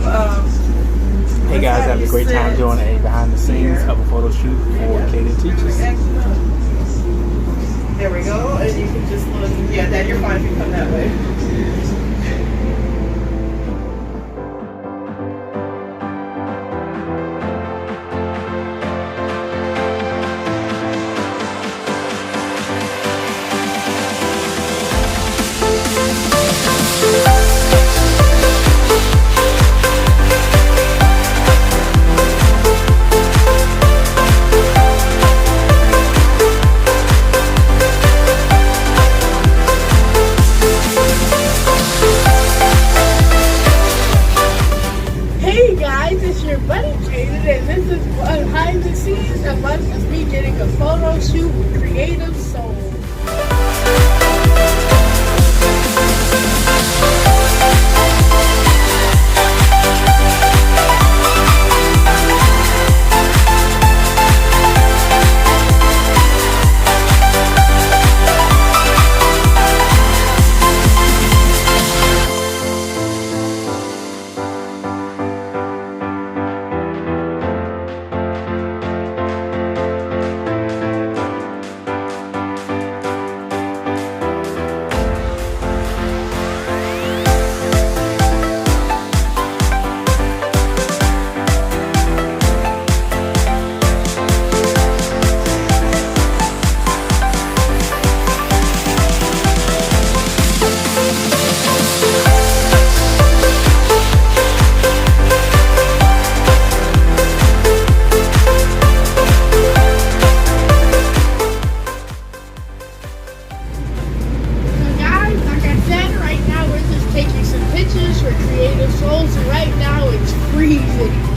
Hey guys, having a great time doing a behind the scenes of a photo shoot for Caden Teachers. There we go, and you can just look. Yeah, Dad, you're fine if you come that way. Hey guys, it's your buddy Caden, and this is behind the scenes of us me getting a photo shoot with Creative Soul. Right now we're just taking some pictures for Creative Soul. So right now it's freezing.